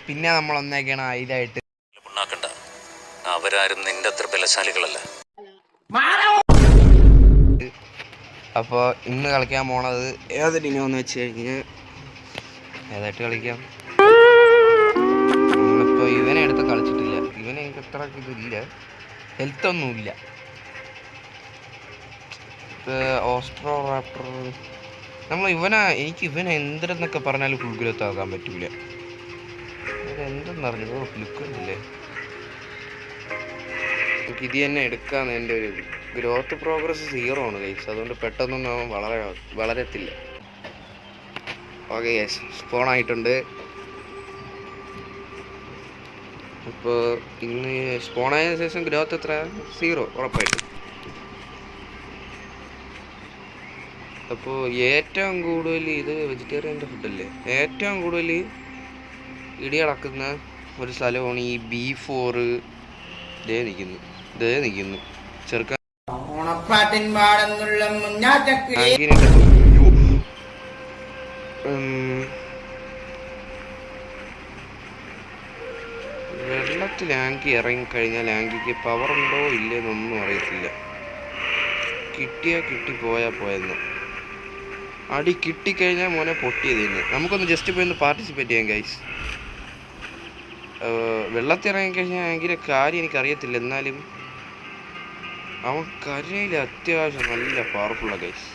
പിന്നെ നമ്മൾ ഒന്നേക്കാണ് അതിലായിട്ട് അവരാരും നിന്റെ അത്ര ബലശാലികളല്ല. അപ്പോൾ ഇന്ന് കളിക്കാൻ പോണത് ഏത് ടീമാന്ന് വെച്ച് കഴിഞ്ഞാൽ ഏതായിട്ട് കളിക്കാം. നമ്മളിപ്പോൾ ഇവനെ എടുത്ത് കളിച്ചിട്ടില്ല. ഇവനെ എനിക്ക് അത്ര ഇതില്ല, ഹെൽത്ത് ഒന്നുമില്ല. ഓസ്ട്രോ റാപ്റ്റർ നമ്മൾ എനിക്ക് ഇവനെ എന്തെന്നൊക്കെ പറഞ്ഞാലും ഫുൾ ഗ്രോത്ത് ആക്കാൻ പറ്റൂല. എന്തെന്നറിഞ്ഞു ലുക്കില്ലേ, എനിക്ക് ഇത് തന്നെ എടുക്കാമെന്ന് എൻ്റെ ഒരു ഗ്രോത്ത് പ്രോഗ്രസ് 0 ആണ് ഗൈസ്. അതുകൊണ്ട് പെട്ടെന്നൊന്നും അവൻ വളരത്തില്ല. ഓക്കെ ഗൈസ്, സ്പോൺ ആയിട്ടുണ്ട്. ഇപ്പോൾ ഇന്ന് സ്പോണായ ശേഷം ഗ്രോത്ത് എത്ര? 0 ഉറപ്പായിട്ടും. അപ്പോൾ ഏറ്റവും കൂടുതൽ ഇത് വെജിറ്റേറിയൻ്റെ ഫുഡല്ലേ, ഏറ്റവും കൂടുതൽ ഇടി അടക്കുന്ന ഒരു സ്ഥലമാണ് ഈ B4. ദേ നിൽക്കുന്നു ചെറുക്കാൻ. വെള്ളത്തിൽ ആങ്കി ഇറങ്ങിക്കഴിഞ്ഞാൽ ആങ്കിക്ക് പവർ ഉണ്ടോ ഇല്ലെന്നൊന്നും അറിയത്തില്ല. കിട്ടിപ്പോയാൽ പോയെന്ന്. അടി കിട്ടിക്കഴിഞ്ഞാൽ മോനെ പൊട്ടിയതിന്. നമുക്കൊന്ന് ജസ്റ്റ് പോയി ഒന്ന് പാർട്ടിസിപ്പേറ്റ് ചെയ്യാം ഗൈസ്. വെള്ളത്തിൽ ഇറങ്ങിക്കഴിഞ്ഞാൽ ആങ്കിലെ കാര്യം എനിക്കറിയത്തില്ല, എന്നാലും അവൻ കരയിൽ അത്യാവശ്യം നല്ല പവർഫുള്ളാണ് ഗൈസ്.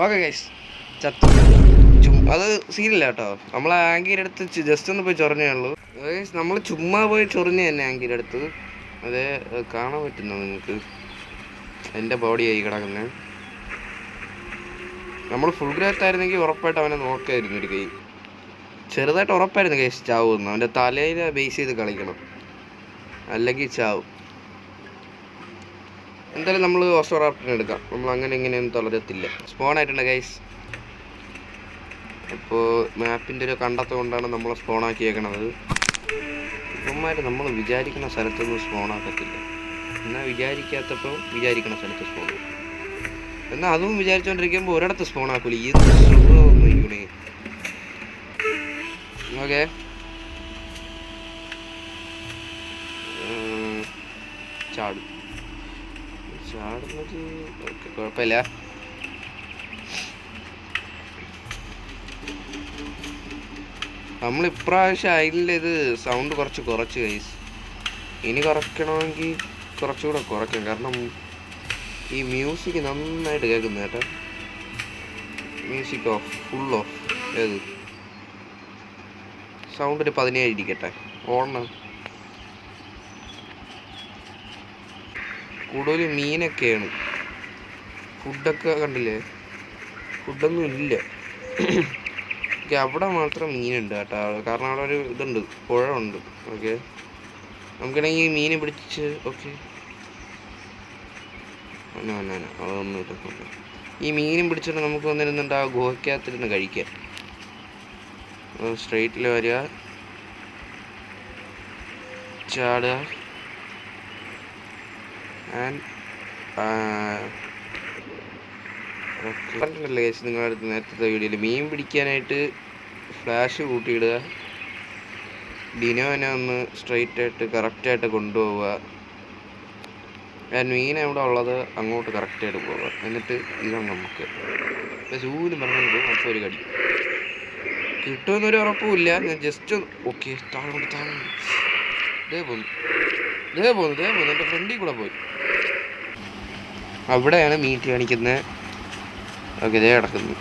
ഓക്കെ ഗൈസ്, ചത്തു. അത് സീനില്ല കേട്ടോ. നമ്മൾ ആങ്കിയുടെ അടുത്ത് ജസ്റ്റ് ഒന്ന് പോയി ചൊറിഞ്ഞേ ഉള്ളൂ ഗൈസ്. നമ്മൾ ചുമ്മാ പോയി ചൊറിഞ്ഞ തന്നെ ആങ്കിയുടെ അടുത്ത്. അതേ കാണാൻ പറ്റുന്നോ നിങ്ങൾക്ക്? എൻ്റെ ബോഡിയായി കിടക്കുന്നത്. നമ്മൾ ഫുൾ ഗ്രോത്ത് ആയിരുന്നെങ്കിൽ ഉറപ്പായിട്ട് അവനെ നോക്കായിരുന്നു ഒരു കൈ. ചെറുതായിട്ട് ഉറപ്പായിരുന്നു കേസ് ചാവുമെന്ന്. അവൻ്റെ തലയിൽ ബേസ് ചെയ്ത് കളിക്കണം, അല്ലെങ്കിൽ ചാവും. എന്തായാലും നമ്മൾ ഓസ്ട്രോറാപ്റ്ററിനെ എടുക്കാം. നമ്മൾ അങ്ങനെ ഇങ്ങനെയൊന്നും തളരത്തില്ല. സ്പോൺ ആയിട്ടുണ്ട് ഗൈസ്. അപ്പോൾ മാപ്പിൻ്റെ ഒരു കണ്ടെത്തം കൊണ്ടാണ് നമ്മൾ സ്പോണാക്കിയേക്കണത്. ഇവന്മാർ നമ്മൾ വിചാരിക്കുന്ന സ്ഥലത്തൊന്നും സ്പോണാക്കത്തില്ല. എന്നാൽ വിചാരിക്കാത്തപ്പോൾ വിചാരിക്കുന്ന സ്ഥലത്ത് സ്പോൺ, എന്നാൽ അതും വിചാരിച്ചുകൊണ്ടിരിക്കുമ്പോൾ ഒരിടത്ത് സ്പോണാക്കൂല. ഇത് സുഖമൊന്നും ഇങ്ങനെ. ഓക്കെ, ചാടുന്നത് ഓക്കെ, കുഴപ്പമില്ല. നമ്മൾ ഇപ്രാവശ്യം അതിൻ്റെ ഇത് സൗണ്ട് കുറച്ച് ഗൈസ്. ഇനി കുറയ്ക്കണമെങ്കിൽ കുറച്ചുകൂടെ കുറയ്ക്കാം. കാരണം ഈ മ്യൂസിക് നന്നായിട്ട് കേൾക്കുന്നു കേട്ടോ. Music of, full of. ഏത് സൗണ്ട് ഒരു 17 ഇരിക്കട്ടെ. ഓണം കൂടുതൽ മീനൊക്കെയാണ്. ഫുഡൊക്കെ കണ്ടില്ലേ, ഫുഡൊന്നും ഇല്ല. അവിടെ മാത്രം മീനുണ്ട് കേട്ടോ. കാരണം അവിടെ ഒരു ഇതുണ്ട്, പുഴ ഉണ്ട്. ഓക്കെ, നമുക്കാണെങ്കിൽ മീൻ പിടിച്ച് ഓക്കെ അതൊന്നും ഇല്ല. ഈ മീനും പിടിച്ചിട്ട് നമുക്ക് വന്നിരുന്നുണ്ട് ആ ഗുഹയ്ക്കകത്തിരുന്ന് കഴിക്കാൻ. സ്ട്രെയിറ്റിൽ വരിക, ചാടുക. ആൻഡ് കണ്ടിട്ടില്ലേ കേസ് നിങ്ങളുടെ അടുത്ത് നേരത്തെ വീഡിയോയിൽ മീൻ പിടിക്കാനായിട്ട് ഫ്ലാഷ് കൂട്ടിയിടുക, ഡിനോനെ ഒന്ന് സ്ട്രെയിറ്റായിട്ട് കറക്റ്റായിട്ട് കൊണ്ടുപോവുക. മീൻ എവിടെ ഉള്ളത് അങ്ങോട്ട് കറക്റ്റായിട്ട് പോവുക. എന്നിട്ട് ഇതാണ് നമുക്ക് ചൂലും പറഞ്ഞു പോകും. അപ്പോൾ ഒരു കടി കിട്ടുമെന്നൊരു ഉറപ്പുമില്ല. ഞാൻ ജസ്റ്റ് ഓക്കെ താഴോട്ട് ദേ പോന്നു എൻ്റെ ഫ്രണ്ടിൽ കൂടെ പോയി. അവിടെയാണ് മീറ്റ് കാണിക്കുന്നത്. ഓക്കെ, ഇതേ കിടക്കുന്നു.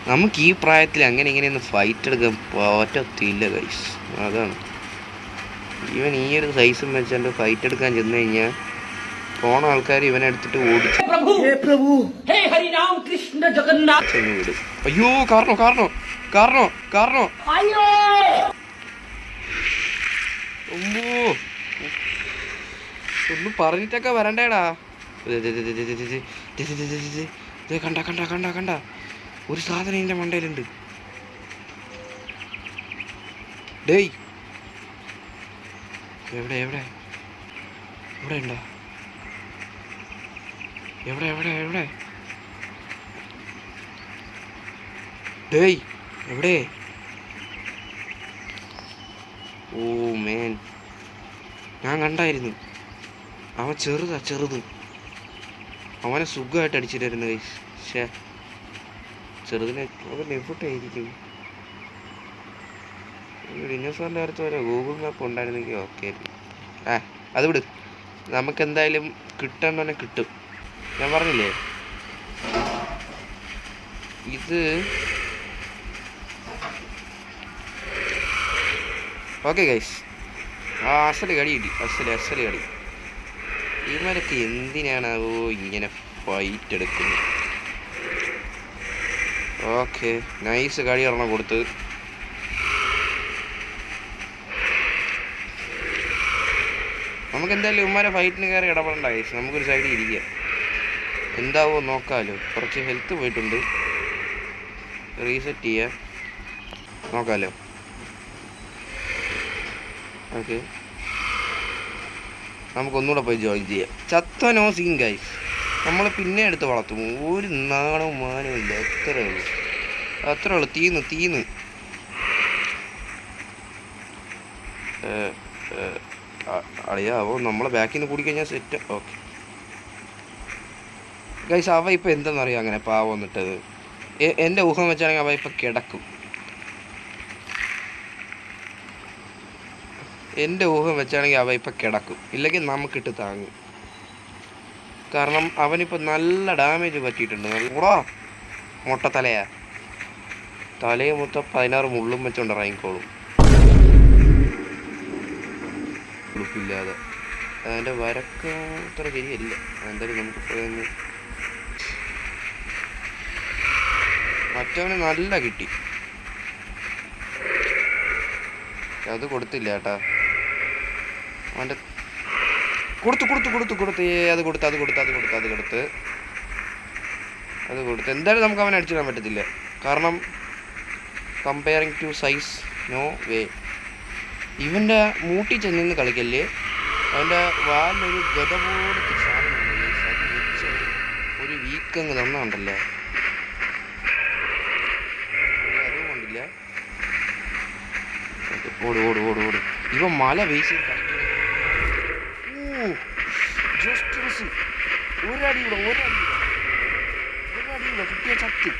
നമുക്ക് ഈ പ്രായത്തിൽ അങ്ങനെ ഇങ്ങനെയൊന്നും ഫൈറ്റ് എടുക്കാൻ പറ്റത്തില്ല ഗൈസ്. അതാണ് ഇവൻ ഈ ഒരു സൈസും വെച്ചുകൊണ്ട് ഫൈറ്റ് എടുക്കാൻ ചെന്ന് കഴിഞ്ഞാൽ പോണ ആൾക്കാർ ഇവനെ എടുത്തിട്ട് ഓടിച്ചു വിടും. അയ്യോ കാരണോ ഒന്നും പറഞ്ഞിട്ടൊക്കെ വരണ്ടേടാ. കണ്ട ഒരു സാധനം എൻ്റെ മണ്ടയിലുണ്ട്. ഡേയ് എവിടെ ഉണ്ടോ? എവിടെ ഡേയ് എവിടെ? ഓ മേൻ, ഞാൻ കണ്ടായിരുന്നു. അവൻ ചെറുത്. അവനെ സുഖമായിട്ട് അടിച്ചിട്ടായിരുന്നു ഗൈസ്. പക്ഷേ ചെറുതിനെ അവൻ എവിടെയായിരിക്കും? ഡിനോസറിൻ്റെ അടുത്ത് വരെ ഗൂഗിൾ മാപ്പ് ഉണ്ടായിരുന്നെങ്കിൽ ഓക്കെ ആയിരുന്നു. അത് വിട്, നമുക്കെന്തായാലും കിട്ടാൻ കിട്ടും. ഞാൻ പറഞ്ഞില്ലേ ഇത്. ഓക്കെ ഗൈസ്, അസല് കളി കിട്ടി. അസല് കളി. ഇവരൊക്കെ എന്തിനാണാവോ ഇങ്ങനെ ഫൈറ്റ് എടുക്കുന്നത്? ഓക്കെ, നൈസ് കളി ഒരെണ്ണം കൊടുത്ത്. നമുക്കെന്തായാലും ഇവന്മാരെ ഫൈറ്റിന് കയറി ഇടപെടേണ്ട ഗൈസ്. നമുക്കൊരു സൈഡിൽ ഇരിക്കാം, എന്താവോ നോക്കാമല്ലോ. കുറച്ച് ഹെൽത്ത് പോയിട്ടുണ്ട്, റീസെറ്റ് ചെയ്യാം, നോക്കാമല്ലോ. ഓക്കെ, നമുക്കൊന്നുകൂടെ പോയി ജോയിൻ ചെയ്യാം. ചത്തനോ സീൻ ഗൈസ്, നമ്മൾ പിന്നെ എടുത്ത് വളർത്തും. ഒരു നാണവും മാനവും ഇല്ല. അത്രേ ഉള്ളൂ. തീന്ന് അറിയാവോ, നമ്മളെ ബാക്കിൽ നിന്ന് കൂടിക്കഴിഞ്ഞാൽ സെറ്റ്. ഓക്കെ ഗൈസ്, അവ ഇപ്പം എന്തെന്നറിയാം അങ്ങനെ പാവം വന്നിട്ടത്. എൻ്റെ ഊഹം വെച്ചാണെങ്കിൽ അവ ഇപ്പം കിടക്കും. ഇല്ലെങ്കിൽ നമുക്കിട്ട് താങ്ങും. കാരണം അവനിപ്പോൾ നല്ല ഡാമേജ് പറ്റിയിട്ടുണ്ട്. കൂടാ മൊട്ടത്തലയാ, തലയെ മൊത്തം 16 മുള്ളും വെച്ചോണ്ട് ഇറങ്ങിക്കോളും ഉടുപ്പില്ലാതെ. അതിൻ്റെ വരക്ക് അത്ര ശരിയല്ല. എന്തായാലും നമുക്ക് പോയെന്ന്. മറ്റവന് നല്ല കിട്ടി, അത് കൊടുത്തില്ല ചേട്ടാ. അവൻ്റെ കൊടുത്ത് എന്തായാലും നമുക്ക് അവനെ അടിച്ചിടാൻ പറ്റത്തില്ല. കാരണം comparing to size, no way. ഇവൻ്റെ മൂട്ടി ചെന്നിന്ന് കളിക്കല്ലേ, അവൻ്റെ വാലിലൊരു ഗത പോലത്തെ സാധനമുണ്ട്. ഒരു വീക്കങ്ങ് തന്നുണ്ടല്ലേ, അതും കൊണ്ടില്ല. ഓട്. ഇവൻ മല വേസ് ഒരടിയൂടെ കിട്ടിയ ചത്ത്.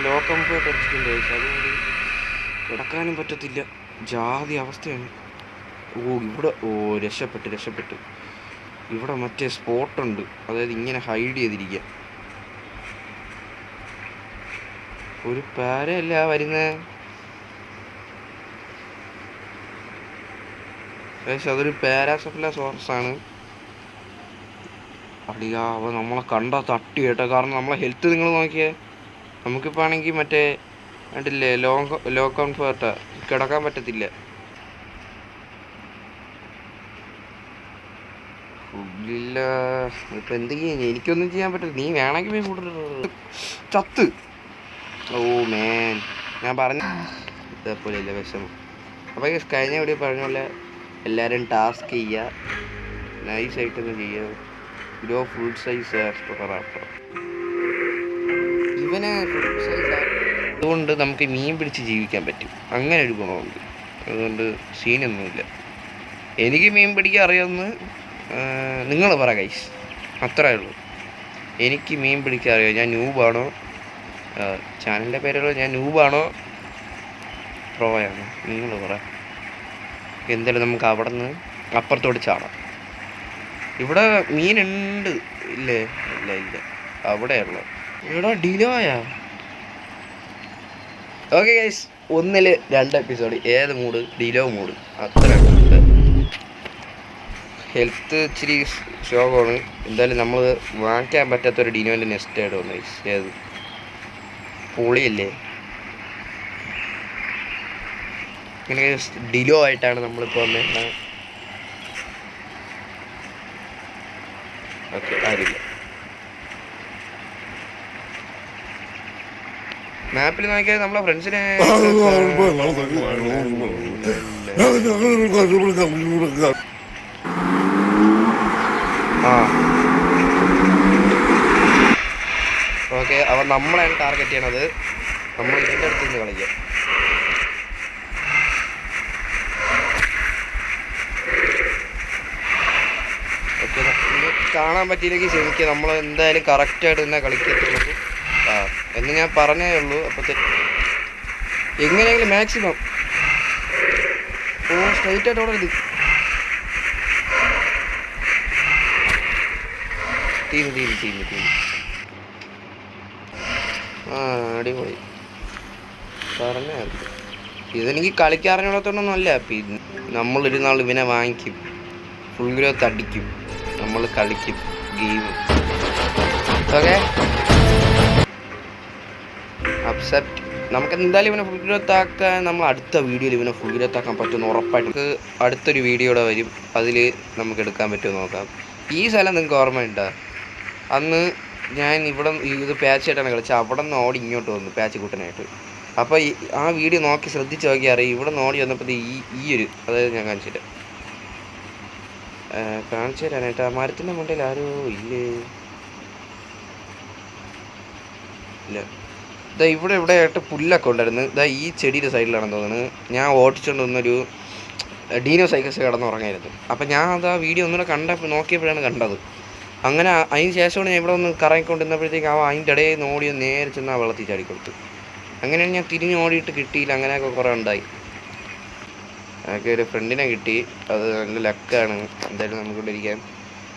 ലോ കംഫേർട്ട് അടിച്ചിട്ടുണ്ട്, അതുകൊണ്ട് കിടക്കാനും പറ്റത്തില്ല. ജാതി അവസ്ഥയാണ്. രക്ഷപ്പെട്ട്. ഇവിടെ മറ്റേ സ്പോട്ടുണ്ട്, അതായത് ഇങ്ങനെ ഹൈഡ് ചെയ്തിരിക്കുക. ഒരു പാരയല്ല വരുന്നത്, അതൊരു പാരാസെഫലോസോറസാണ്. അവ നമ്മളെ കണ്ടാൽ തട്ടി കേട്ടോ. കാരണം നമ്മളെ ഹെൽത്ത് നിങ്ങൾ നോക്കിയേ. നമുക്കിപ്പോൾ ആണെങ്കിൽ മറ്റേ കണ്ടില്ലേ, ലോ കംഫേർട്ടാ, കിടക്കാൻ പറ്റത്തില്ല. ഫുഡില്ല. ഇപ്പം എന്ത് ചെയ്യാൻ, എനിക്കൊന്നും ചെയ്യാൻ പറ്റില്ല. നീ വേണമെങ്കിൽ പോയി കൂടുതൽ ചത്ത്. ഓ മേൻ, ഞാൻ പറഞ്ഞു ഇതേപോലെ ഇല്ല വിഷമം. അപ്പോൾ കഴിഞ്ഞ വീഡിയോ പറഞ്ഞ പോലെ എല്ലാവരും ടാസ്ക് ചെയ്യുക, നൈസായിട്ടൊന്നും ചെയ്യുക. Grow full size wrapper. ഇവനെ ഫുൾ സൈസ് അതുകൊണ്ട് നമുക്ക് മീൻ പിടിച്ച് ജീവിക്കാൻ പറ്റും. അങ്ങനെ ഒരു ഗുണമുണ്ട്. അതുകൊണ്ട് സീനൊന്നുമില്ല. എനിക്ക് മീൻ പിടിക്കാൻ അറിയാമെന്ന് നിങ്ങൾ പറ ഗൈസ്, അത്രേ ഉള്ളൂ. എനിക്ക് മീൻ പിടിക്കാൻ അറിയാം. ഞാൻ ന്യൂബാണോ, ചാനലിൻ്റെ പേരുള്ള ഞാൻ ന്യൂബാണോ പ്രോയാണോ, നിങ്ങൾ പറ. എന്തായാലും നമുക്ക് അവിടെ നിന്ന് അപ്പുറത്തോട്ട് ചാടാം. ഇവിടെ മീനുണ്ട് ഇല്ലേ? ഇല്ല, അവിടെയുള്ള ഇവിടെ ഡിലോയാ. Okay guys, 1 2 episode. ഏത് മൂഡ്? ഡിലോ മൂഡ്. അത്ര ഹെൽത്ത് ഇച്ചിരി ശോകമാണ്. എന്തായാലും നമ്മൾ വാങ്ങിക്കാൻ പറ്റാത്തൊരു ഡിനോൻ്റെ നെക്സ്റ്റ് ആയിട്ട് വന്നു ഗൈസ്. ഏത് പൊളിയല്ലേ? ഇങ്ങനെ ഡിലോ ആയിട്ടാണ് നമ്മളിപ്പോൾ വന്നത്. ഓക്കെ, ആരില്ല. മാപ്പിൽ നോക്കിയാൽ നമ്മളെ ഫ്രണ്ട്സിനെ ആ ഓക്കെ. അവൻ നമ്മളെയാണ് ടാർഗറ്റ് ചെയ്യണത്. നമ്മൾ ഇതിൻ്റെ അടുത്ത് നിന്ന് കളിക്കാം. ഓക്കെ, നിങ്ങൾക്ക് കാണാൻ പറ്റിയില്ലെങ്കിൽ ക്ഷമിക്കുക. നമ്മൾ എന്തായാലും കറക്റ്റായിട്ട് തന്നെ കളിക്കത്തുള്ളൂ. ആ എന്ന് ഞാൻ പറഞ്ഞേ ഉള്ളൂ. അപ്പോഴത്തെ എങ്ങനെയെങ്കിലും മാക്സിമം സ്ട്രൈറ്റ് ആയിട്ട് അവിടെ ഇത് തീരും. ആ അടിപൊളി പറഞ്ഞായിരുന്നു. ഇതെനിക്ക് കളിക്കാറിഞ്ഞോടത്തോണ്ടൊന്നും അല്ല. പിന്നെ നമ്മളൊരു നാൾ ഇവനെ വാങ്ങിക്കും, ഫുൾ ഗ്രോത്ത് അടിക്കും, നമ്മൾ കളിക്കും ഗെയിം. Okay, accept. നമുക്ക് എന്തായാലും ഇവനെ ഫുൾ ഗ്രോത്ത് ആക്കാൻ, നമ്മൾ അടുത്ത വീഡിയോയിൽ ഇവനെ ഫുൾ ഗ്രോത്ത് ആക്കാൻ പറ്റുമെന്ന് ഉറപ്പായിട്ട്. നമുക്ക് അടുത്തൊരു വീഡിയോയുടെ വരും, അതിൽ നമുക്ക് എടുക്കാൻ പറ്റുമോ നോക്കാം. ഈ സ്ഥലം നിങ്ങൾക്ക് ഓർമ്മയുണ്ടോ? അന്ന് ഞാൻ ഇവിടെ ഇത് പാച്ചായിട്ടാണ് കളിച്ചത്. അവിടെ നിന്ന് ഓടി ഇങ്ങോട്ട് വന്നു പാച്ച് കൂട്ടനായിട്ട്. അപ്പോൾ ആ വീഡിയോ നോക്കി ശ്രദ്ധിച്ച് നോക്കി അറിയാം. ഇവിടെ നിന്ന് ഓടി വന്നപ്പോൾ ഈ ഒരു അതായത് ഞാൻ കാണിച്ചു തരാനായിട്ട്. ആ മരത്തിൻ്റെ മുണ്ടിൽ ആരോ ഇല്ല. ഇതാ ഇവിടെ ആയിട്ട് പുല്ലൊക്കെ ഉണ്ടായിരുന്നു. ഇതാ ഈ ചെടിയുടെ സൈഡിലാണെന്ന് തോന്നുന്നത്. ഞാൻ ഓടിച്ചുകൊണ്ട് വന്നൊരു ഡീനോ സൈക്കസ് കിടന്നുറങ്ങായിരുന്നു. അപ്പം ഞാൻ അത് ആ വീഡിയോ ഒന്നുകൂടെ നോക്കിയപ്പോഴാണ് കണ്ടത്. അങ്ങനെ അതിന് ശേഷമാണ് ഞാൻ ഇവിടെ ഒന്ന് കറങ്ങിക്കൊണ്ടിരുന്നപ്പോഴത്തേക്ക് അതിൻ്റെ ഇടയിൽ നിന്ന് ഓടി നേരെ ചെന്ന് ആ വെള്ളത്തിൽ ചാടിക്കൊടുത്തു. അങ്ങനെയാണ് ഞാൻ തിരിഞ്ഞ് ഓടിയിട്ട് കിട്ടിയില്ല. അങ്ങനെയൊക്കെ കുറേ ഉണ്ടായി. എനിക്ക് ഒരു ഫ്രണ്ടിനെ കിട്ടി, അത് നല്ല ലക്കാണ്. എന്തായാലും നമുക്കിവിടെ ഇരിക്കാം.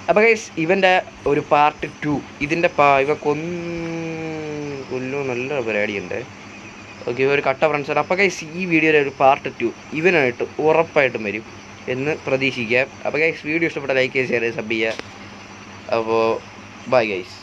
അപ്പോൾ ഗൈസ്, ഇവൻ്റെ ഒരു പാർട്ട് 2 ഇതിൻ്റെ ഇവ കൊല്ലോ നല്ല പരിപാടിയുണ്ട്. ഓക്കെ, ഒരു കട്ട ഫ്രണ്ട്സാണ്. അപ്പോൾ ഗൈസ്, ഈ വീഡിയോയുടെ ഒരു പാർട്ട് 2 ഇവനായിട്ട് ഉറപ്പായിട്ടും വരും എന്ന് പ്രതീക്ഷിക്കാം. അപ്പോൾ ഗൈസ്, വീഡിയോ ഇഷ്ടപ്പെട്ട ലൈക്ക് ചെയ്യുക, ഷെയർ ചെയ്യുക, സബ് ചെയ്യുക. അപ്പോൾ ബൈ ഗൈസ്.